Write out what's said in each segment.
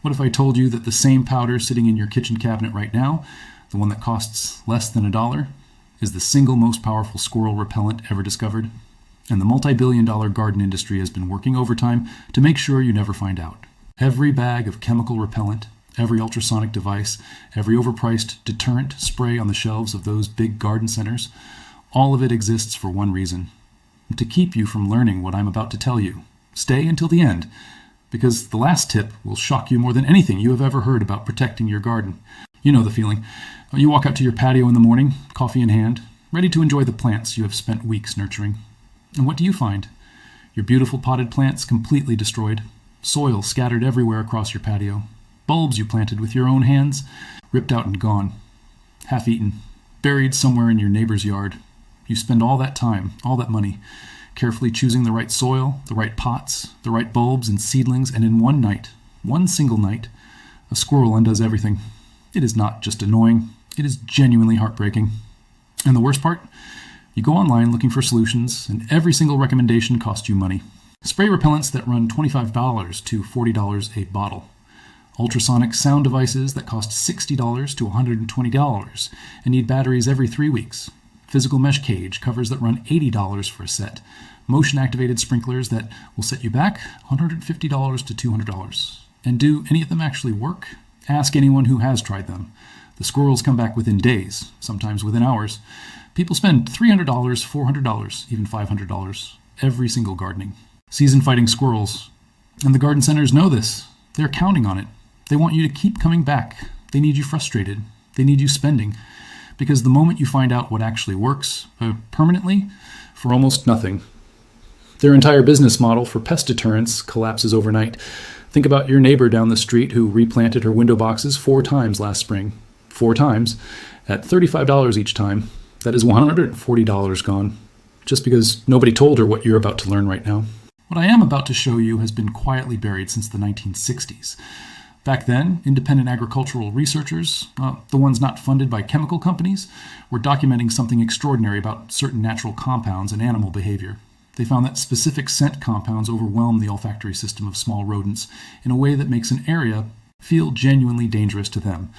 What if I told you that the same powder sitting in your kitchen cabinet right now, the one that costs less than $1, is the single most powerful squirrel repellent ever discovered? And the multi-billion-dollar garden industry has been working overtime to make sure you never find out. Every bag of chemical repellent, every ultrasonic device, every overpriced deterrent spray on the shelves of those big garden centers, all of it exists for one reason: to keep you from learning what I'm about to tell you. Stay until the end, because the last tip will shock you more than anything you have ever heard about protecting your garden. You know the feeling. You walk out to your patio in the morning, coffee in hand, ready to enjoy the plants you have spent weeks nurturing. And what do you find? Your beautiful potted plants completely destroyed, soil scattered everywhere across your patio, bulbs you planted with your own hands ripped out and gone, half-eaten, buried somewhere in your neighbor's yard. You spend all that time, all that money, carefully choosing the right soil, the right pots, the right bulbs and seedlings, and in one night, one single night, a squirrel undoes everything. It is not just annoying, it is genuinely heartbreaking. And the worst part? You go online looking for solutions, and every single recommendation costs you money. Spray repellents that run $25 to $40 a bottle. Ultrasonic sound devices that cost $60 to $120 and need batteries every 3 weeks. Physical mesh cage covers that run $80 for a set. Motion-activated sprinklers that will set you back $150 to $200. And do any of them actually work? Ask anyone who has tried them. The squirrels come back within days, sometimes within hours. People spend $300, $400, even $500 every single gardening. Season-fighting squirrels. And the garden centers know this. They're counting on it. They want you to keep coming back. They need you frustrated. They need you spending. Because the moment you find out what actually works, permanently, for almost nothing, their entire business model for pest deterrence collapses overnight. Think about your neighbor down the street who replanted her window boxes 4 times last spring. 4 times, at $35 each time. That is $140 gone, just because nobody told her what you're about to learn right now. What I am about to show you has been quietly buried since the 1960s. Back then, independent agricultural researchers, the ones not funded by chemical companies, were documenting something extraordinary about certain natural compounds and animal behavior. They found that specific scent compounds overwhelm the olfactory system of small rodents in a way that makes an area feel genuinely dangerous to them.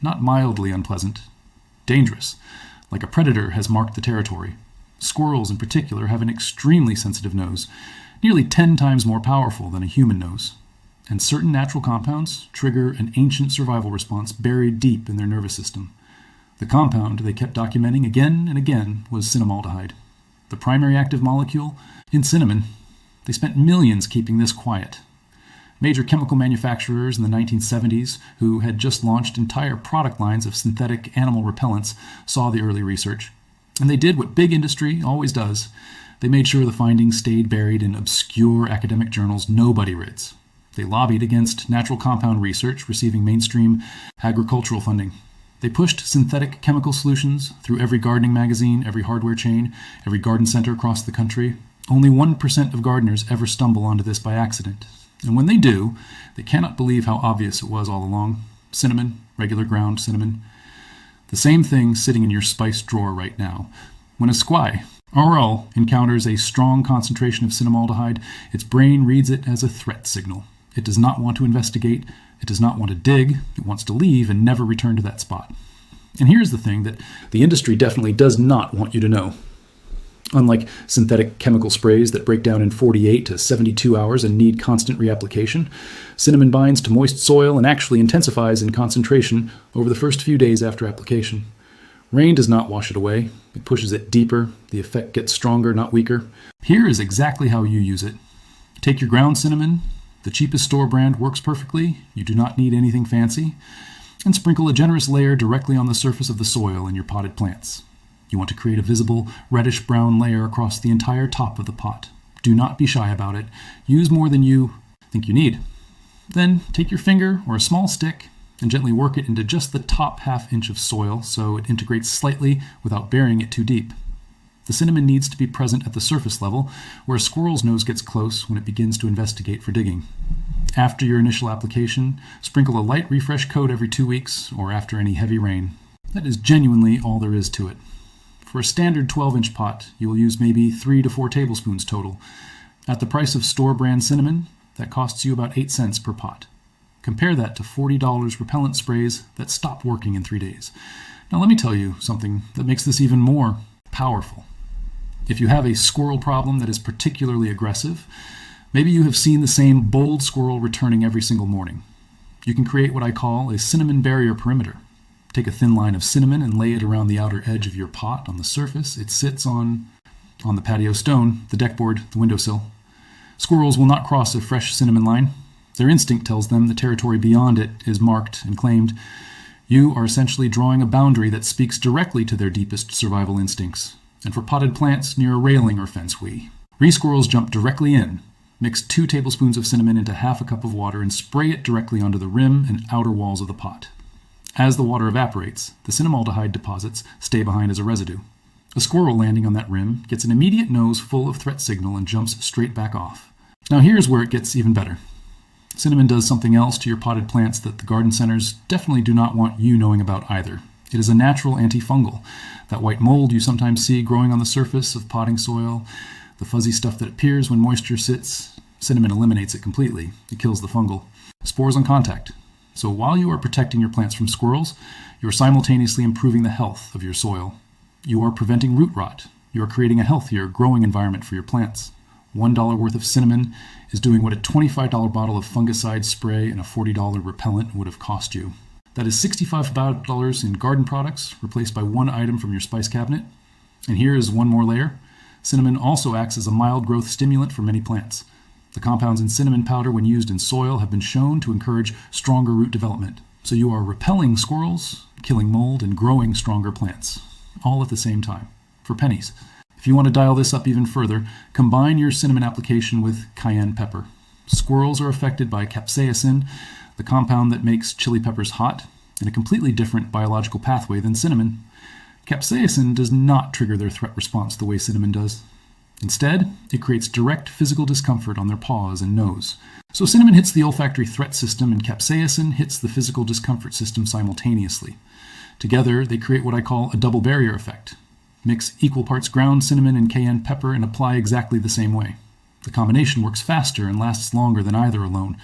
Not mildly unpleasant. Dangerous. Like a predator has marked the territory. Squirrels, in particular, have an extremely sensitive nose, nearly 10 times more powerful than a human nose. And certain natural compounds trigger an ancient survival response buried deep in their nervous system. The compound they kept documenting again and again was cinnamaldehyde, the primary active molecule in cinnamon. They spent millions keeping this quiet. Major chemical manufacturers in the 1970s, who had just launched entire product lines of synthetic animal repellents, saw the early research. And they did what big industry always does. They made sure the findings stayed buried in obscure academic journals nobody reads. They lobbied against natural compound research receiving mainstream agricultural funding. They pushed synthetic chemical solutions through every gardening magazine, every hardware chain, every garden center across the country. Only 1% of gardeners ever stumble onto this by accident. And when they do, they cannot believe how obvious it was all along. Cinnamon, regular ground cinnamon. The same thing sitting in your spice drawer right now. When a squirrel encounters a strong concentration of cinnamaldehyde, its brain reads it as a threat signal. It does not want to investigate. It does not want to dig. It wants to leave and never return to that spot. And here's the thing that the industry definitely does not want you to know. Unlike synthetic chemical sprays that break down in 48 to 72 hours and need constant reapplication, cinnamon binds to moist soil and actually intensifies in concentration over the first few days after application. Rain does not wash it away. It pushes it deeper. The effect gets stronger, not weaker. Here is exactly how you use it. Take your ground cinnamon. The cheapest store brand works perfectly. You do not need anything fancy. And sprinkle a generous layer directly on the surface of the soil in your potted plants. You want to create a visible reddish-brown layer across the entire top of the pot. Do not be shy about it. Use more than you think you need. Then take your finger or a small stick and gently work it into just the top half-inch of soil so it integrates slightly without burying it too deep. The cinnamon needs to be present at the surface level, where a squirrel's nose gets close when it begins to investigate for digging. After your initial application, sprinkle a light refresh coat every 2 weeks or after any heavy rain. That is genuinely all there is to it. For a standard 12-inch pot, you will use maybe 3 to 4 tablespoons total. At the price of store brand cinnamon, that costs you about 8 cents per pot. Compare that to $40 repellent sprays that stopped working in 3 days. Now let me tell you something that makes this even more powerful. If you have a squirrel problem that is particularly aggressive, maybe you have seen the same bold squirrel returning every single morning. You can create what I call a cinnamon barrier perimeter. Take a thin line of cinnamon and lay it around the outer edge of your pot on the surface. It sits on the patio stone, the deck board, the windowsill. Squirrels will not cross a fresh cinnamon line. Their instinct tells them the territory beyond it is marked and claimed. You are essentially drawing a boundary that speaks directly to their deepest survival instincts. And for potted plants near a railing or fence wee, squirrels jump directly in. Mix 2 tablespoons of cinnamon into half a cup of water and spray it directly onto the rim and outer walls of the pot. As the water evaporates, the cinnamaldehyde deposits stay behind as a residue. A squirrel landing on that rim gets an immediate nose full of threat signal and jumps straight back off. Now here's where it gets even better. Cinnamon does something else to your potted plants that the garden centers definitely do not want you knowing about either. It is a natural antifungal. That white mold you sometimes see growing on the surface of potting soil, the fuzzy stuff that appears when moisture sits, cinnamon eliminates it completely. It kills the fungal. Spores on contact. So while you are protecting your plants from squirrels, you are simultaneously improving the health of your soil. You are preventing root rot. You are creating a healthier, growing environment for your plants. $1 worth of cinnamon is doing what a $25 bottle of fungicide spray and a $40 repellent would have cost you. That is $65 in garden products replaced by 1 item from your spice cabinet. And here is one more layer. Cinnamon also acts as a mild growth stimulant for many plants. The compounds in cinnamon powder when used in soil have been shown to encourage stronger root development. So you are repelling squirrels, killing mold, and growing stronger plants, all at the same time, for pennies. If you want to dial this up even further, combine your cinnamon application with cayenne pepper. Squirrels are affected by capsaicin, the compound that makes chili peppers hot, in a completely different biological pathway than cinnamon. Capsaicin does not trigger their threat response the way cinnamon does. Instead, it creates direct physical discomfort on their paws and nose. So cinnamon hits the olfactory threat system and capsaicin hits the physical discomfort system simultaneously. Together, they create what I call a double barrier effect. Mix equal parts ground cinnamon and cayenne pepper and apply exactly the same way. The combination works faster and lasts longer than either alone.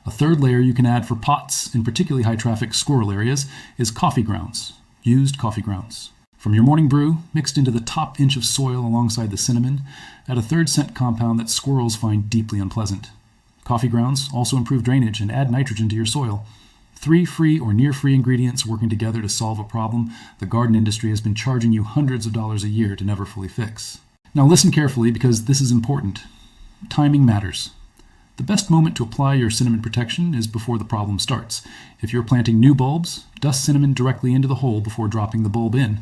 A third layer you can add for pots in particularly high-traffic squirrel areas is coffee grounds, used coffee grounds. From your morning brew, mixed into the top inch of soil alongside the cinnamon, add a third scent compound that squirrels find deeply unpleasant. Coffee grounds also improve drainage and add nitrogen to your soil. 3 free or near-free ingredients working together to solve a problem the garden industry has been charging you hundreds of dollars a year to never fully fix. Now listen carefully because this is important. Timing matters. The best moment to apply your cinnamon protection is before the problem starts. If you're planting new bulbs, dust cinnamon directly into the hole before dropping the bulb in.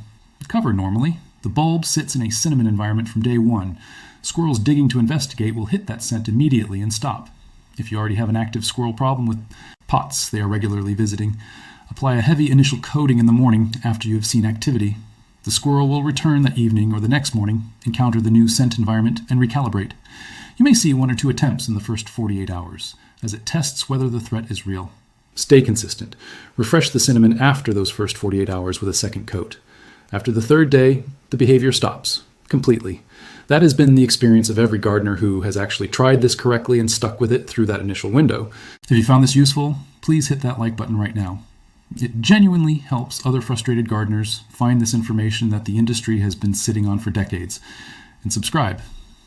Cover normally. The bulb sits in a cinnamon environment from day 1. Squirrels digging to investigate will hit that scent immediately and stop. If you already have an active squirrel problem with pots they are regularly visiting, apply a heavy initial coating in the morning after you have seen activity. The squirrel will return that evening or the next morning, encounter the new scent environment, and recalibrate. You may see 1 or 2 attempts in the first 48 hours, as it tests whether the threat is real. Stay consistent. Refresh the cinnamon after those first 48 hours with a second coat. After the 3rd day, the behavior stops, completely. That has been the experience of every gardener who has actually tried this correctly and stuck with it through that initial window. If you found this useful, please hit that like button right now. It genuinely helps other frustrated gardeners find this information that the industry has been sitting on for decades. And subscribe,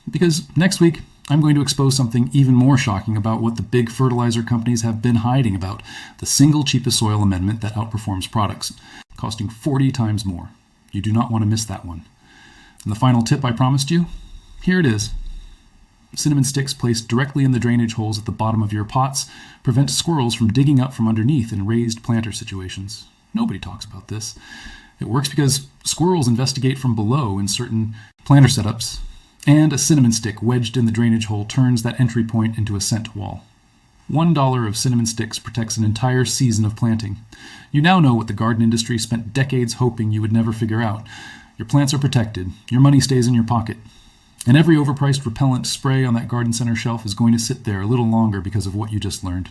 because next week I'm going to expose something even more shocking about what the big fertilizer companies have been hiding about, the single cheapest soil amendment that outperforms products, costing 40 times more. You do not want to miss that one. And the final tip I promised you, here it is. Cinnamon sticks placed directly in the drainage holes at the bottom of your pots prevent squirrels from digging up from underneath in raised planter situations. Nobody talks about this. It works because squirrels investigate from below in certain planter setups, and a cinnamon stick wedged in the drainage hole turns that entry point into a scent wall. $1 of cinnamon sticks protects an entire season of planting. You now know what the garden industry spent decades hoping you would never figure out. Your plants are protected. Your money stays in your pocket. And every overpriced repellent spray on that garden center shelf is going to sit there a little longer because of what you just learned.